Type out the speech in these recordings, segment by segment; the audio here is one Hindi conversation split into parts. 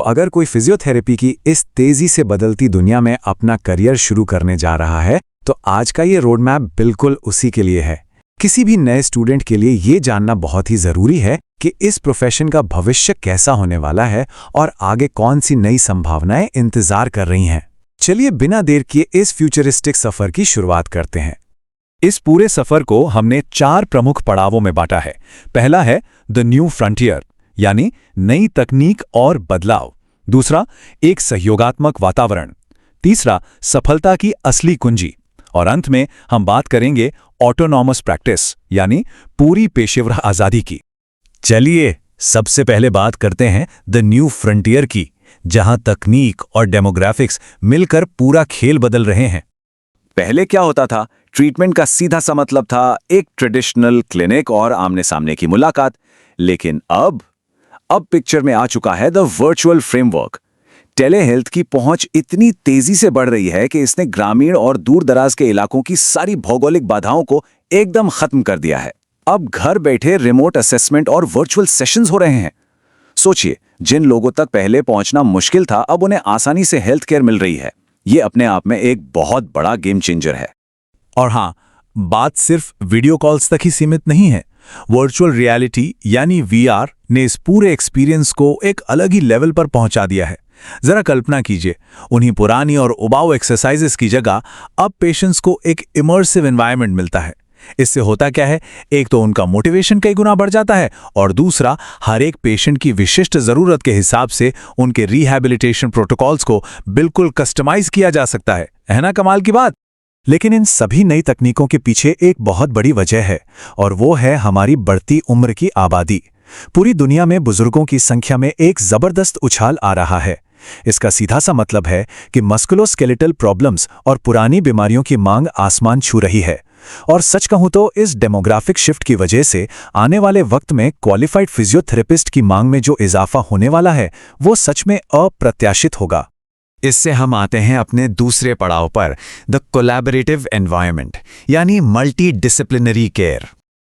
तो अगर कोई फिजियोथेरेपी की इस तेजी से बदलती दुनिया में अपना करियर शुरू करने जा रहा है, तो आज का ये रोड मैप बिल्कुल उसी के लिए है। किसी भी नए स्टूडेंट के लिए ये जानना बहुत ही जरूरी है कि इस प्रोफेशन का भविष्य कैसा होने वाला है और आगे कौन सी नई संभावनाएं इंतजार कर रही हैं। चलिए बिना देर किए इस फ्यूचरिस्टिक सफर की शुरुआत करते हैं। इस पूरे सफर को हमने 4 प्रमुख पड़ावों में बांटा है। पहला है द न्यू फ्रंटियर, यानी नई तकनीक और बदलाव। दूसरा, एक सहयोगात्मक वातावरण। तीसरा, सफलता की असली कुंजी। और अंत में हम बात करेंगे ऑटोनॉमस प्रैक्टिस, यानी पूरी पेशेवर आजादी की। चलिए सबसे पहले बात करते हैं द न्यू फ्रंटियर की, जहां तकनीक और डेमोग्राफिक्स मिलकर पूरा खेल बदल रहे हैं। पहले क्या होता था? ट्रीटमेंट का सीधा सा मतलब था एक ट्रेडिशनल क्लिनिक और आमने सामने की मुलाकात। लेकिन अब पिक्चर में आ चुका है the virtual framework. Tele health की पहुंच इतनी तेजी से बढ़ रही है कि इसने ग्रामीण और दूर दराज के इलाकों की सारी भौगोलिक बाधाओं को एकदम खत्म कर दिया है। अब घर बैठे रिमोट असेसमेंट और वर्चुअल सेशंस हो रहे हैं। सोचिए, जिन लोगों तक पहले पहुंचना मुश्किल था, अब उन्हें आसानी से हेल्थ केयर मिल रही है। ये अपने आप में एक बहुत बड़ा गेम चेंजर है। और हां, बात सिर्फ वीडियो कॉल्स तक ही सीमित नहीं है। वर्चुअल रियलिटी यानी VR ने इस पूरे एक्सपीरियंस को एक अलग ही लेवल पर पहुंचा दिया है। जरा कल्पना कीजिए, उन्हीं पुरानी और उबाऊ एक्सरसाइजेस की जगह अब पेशेंट्स को एक इमर्सिव एनवायरनमेंट मिलता है। इससे होता क्या है, एक तो उनका मोटिवेशन कई गुना बढ़ जाता है, और दूसरा, हर एक पेशेंट की विशिष्ट जरूरत के हिसाब से उनके रिहैबिलिटेशन प्रोटोकॉल्स को बिल्कुल कस्टमाइज किया जा सकता है ना कमाल की बात। लेकिन इन सभी नई तकनीकों के पीछे एक बहुत बड़ी वजह है, और वो है हमारी बढ़ती उम्र की आबादी। पूरी दुनिया में बुजुर्गों की संख्या में एक जबरदस्त उछाल आ रहा है। इसका सीधा सा मतलब है कि मस्कुलोस्केलेटल प्रॉब्लम्स और पुरानी बीमारियों की मांग आसमान छू रही है। और सच कहूं तो इस डेमोग्राफिक शिफ्ट की वजह से आने वाले वक्त में क्वालिफाइड फिजियोथेरेपिस्ट की मांग में जो इजाफा होने वाला है, वो सच में अप्रत्याशित होगा। इससे हम आते हैं अपने दूसरे पड़ाव पर, द कोलैबोरेटिव एनवायरनमेंट, यानी मल्टी डिसिप्लिनरी केयर।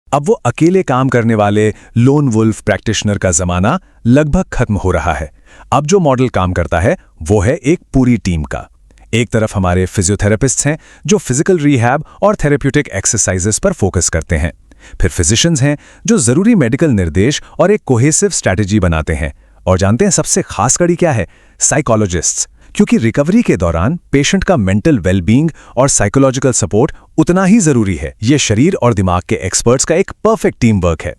अब वो अकेले काम करने वाले लोन वुल्फ प्रैक्टिशनर का जमाना लगभग खत्म हो रहा है। अब जो मॉडल काम करता है वो है एक पूरी टीम का। एक तरफ हमारे फिजियोथेरेपिस्ट्स हैं जो फिजिकल रिहैब और थेरेप्यूटिक एक्सरसाइजेस पर फोकस करते हैं। फिर फिजिशियंस हैं जो जरूरी मेडिकल निर्देश और एक कोहेसिव स्ट्रैटेजी बनाते हैं। और जानते हैं सबसे खास कड़ी क्या है? साइकोलॉजिस्ट्स, क्योंकि रिकवरी के दौरान पेशेंट का मेंटल वेलबींग और साइकोलॉजिकल सपोर्ट उतना ही जरूरी है। ये शरीर और दिमाग के एक्सपर्ट्स का एक परफेक्ट टीम वर्क है।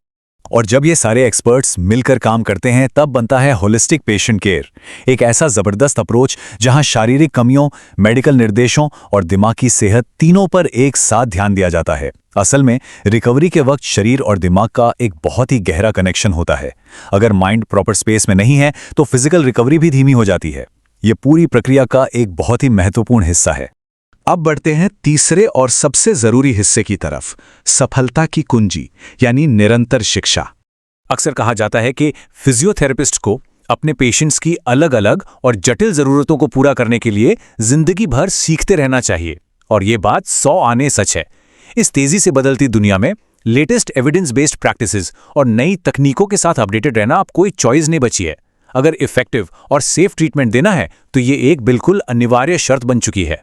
और जब ये सारे एक्सपर्ट्स मिलकर काम करते हैं, तब बनता है होलिस्टिक पेशेंट केयर, एक ऐसा जबरदस्त अप्रोच जहां शारीरिक कमियों, मेडिकल निर्देशों और दिमागी सेहत तीनों पर एक साथ ध्यान दिया जाता है। असल में रिकवरी के वक्त शरीर और दिमाग का एक बहुत ही गहरा कनेक्शन होता है। अगर माइंड प्रॉपर स्पेस में नहीं है तो फिजिकल रिकवरी भी धीमी हो जाती है। ये पूरी प्रक्रिया का एक बहुत ही महत्वपूर्ण हिस्सा है। अब बढ़ते हैं तीसरे और सबसे जरूरी हिस्से की तरफ, सफलता की कुंजी यानी निरंतर शिक्षा। अक्सर कहा जाता है कि फिजियोथेरेपिस्ट को अपने पेशेंट्स की अलग अलग और जटिल जरूरतों को पूरा करने के लिए जिंदगी भर सीखते रहना चाहिए। और ये बात 100 आने सच है। इस तेजी से बदलती दुनिया में लेटेस्ट एविडेंस बेस्ड प्रैक्टिसेस और नई तकनीकों के साथ अपडेटेड रहना अब कोई चॉइस नहीं बची है। अगर इफेक्टिव और सेफ ट्रीटमेंट देना है तो ये एक बिल्कुल अनिवार्य शर्त बन चुकी है।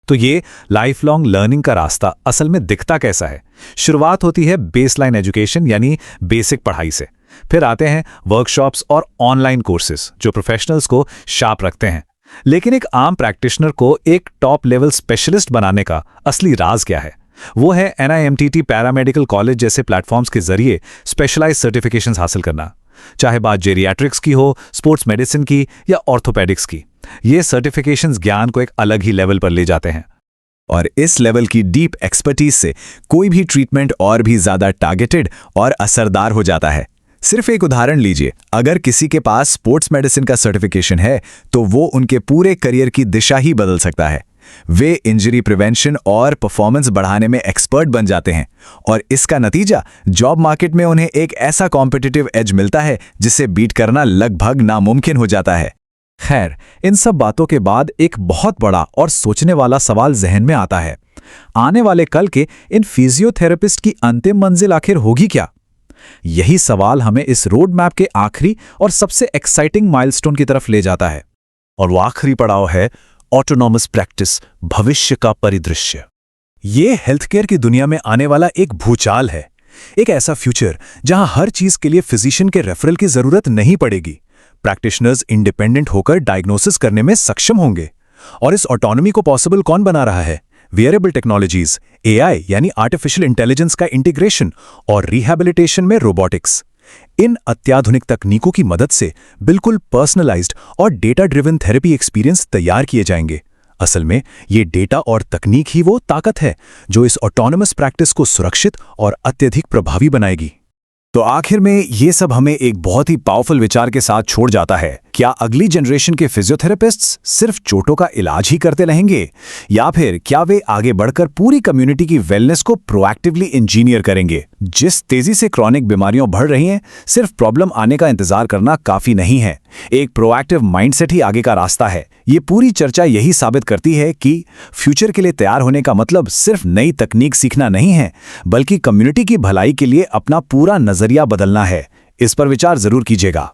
तो ये लाइफ लॉन्ग लर्निंग का रास्ता असल में दिखता कैसा है? शुरुआत होती है बेसलाइन एजुकेशन यानी बेसिक पढ़ाई से। फिर आते हैं वर्कशॉप्स और ऑनलाइन कोर्सेज जो प्रोफेशनल्स को शार्प रखते हैं। लेकिन एक आम प्रैक्टिशनर को एक टॉप लेवल स्पेशलिस्ट बनाने का असली राज क्या है? वो है NIMTT पैरामेडिकल कॉलेज जैसे प्लेटफॉर्म्स के जरिए स्पेशलाइज्ड सर्टिफिकेशंस हासिल करना। चाहे बात जेरियाट्रिक्स की हो, स्पोर्ट्स मेडिसिन की या ऑर्थोपेडिक्स की, ये सर्टिफिकेशंस ज्ञान को एक अलग ही लेवल पर ले जाते हैं। और इस लेवल की डीप एक्सपर्टीज से कोई भी ट्रीटमेंट और भी ज्यादा टारगेटेड और असरदार हो जाता है। सिर्फ एक उदाहरण लीजिए, अगर किसी के पास स्पोर्ट्स मेडिसिन का सर्टिफिकेशन है तो वो उनके पूरे करियर की दिशा ही बदल सकता है। वे इंजरी प्रिवेंशन और परफॉर्मेंस बढ़ाने में एक्सपर्ट बन जाते हैं और इसका नतीजा जॉब मार्केट में उन्हें एक ऐसा कॉम्पिटिटिव एज मिलता है जिसे बीट करना लगभग नामुमकिन हो जाता है। खैर, इन सब बातों के बाद एक बहुत बड़ा और सोचने वाला सवाल जहन में आता है, आने वाले कल के इन फिजियोथेरेपिस्ट की अंतिम मंजिल आखिर होगी क्या? यही सवाल हमें इस रोड मैप के आखिरी और सबसे एक्साइटिंग माइलस्टोन की तरफ ले जाता है। और वो आखिरी पड़ाव है ऑटोनॉमस प्रैक्टिस, भविष्य का परिदृश्य। ये हेल्थकेयर की दुनिया में आने वाला एक भूचाल है, एक ऐसा फ्यूचर जहां हर चीज के लिए फिजिशियन के रेफरल की जरूरत नहीं पड़ेगी। प्रैक्टिशनर्स इंडिपेंडेंट होकर डायग्नोसिस करने में सक्षम होंगे। और इस ऑटोनॉमी को पॉसिबल कौन बना रहा है? वेयरेबल टेक्नोलॉजीज, एआई यानी आर्टिफिशियल इंटेलिजेंस का इंटीग्रेशन और रिहैबिलिटेशन में रोबोटिक्स। इन अत्याधुनिक तकनीकों की मदद से बिल्कुल पर्सनलाइज्ड और डेटा ड्रिवन थेरेपी एक्सपीरियंस तैयार किए जाएंगे। असल में ये डेटा और तकनीक ही वो ताकत है जो इस ऑटोनमस प्रैक्टिस को सुरक्षित और अत्यधिक प्रभावी बनाएगी। तो आखिर में ये सब हमें एक बहुत ही पावरफुल विचार के साथ छोड़ जाता है। क्या अगली जनरेशन के फिजियोथेरेपिस्ट्स सिर्फ चोटों का इलाज ही करते रहेंगे, या फिर क्या वे आगे बढ़कर पूरी कम्युनिटी की वेलनेस को प्रोएक्टिवली इंजीनियर करेंगे? जिस तेजी से क्रॉनिक बीमारियां बढ़ रही हैं, सिर्फ प्रॉब्लम आने का इंतजार करना काफी नहीं है। एक प्रोएक्टिव माइंडसेट ही आगे का रास्ता है। ये पूरी चर्चा यही साबित करती है कि फ्यूचर के लिए तैयार होने का मतलब सिर्फ नई तकनीक सीखना नहीं है, बल्कि कम्युनिटी की भलाई के लिए अपना पूरा नजरिया बदलना है। इस पर विचार जरूर कीजिएगा।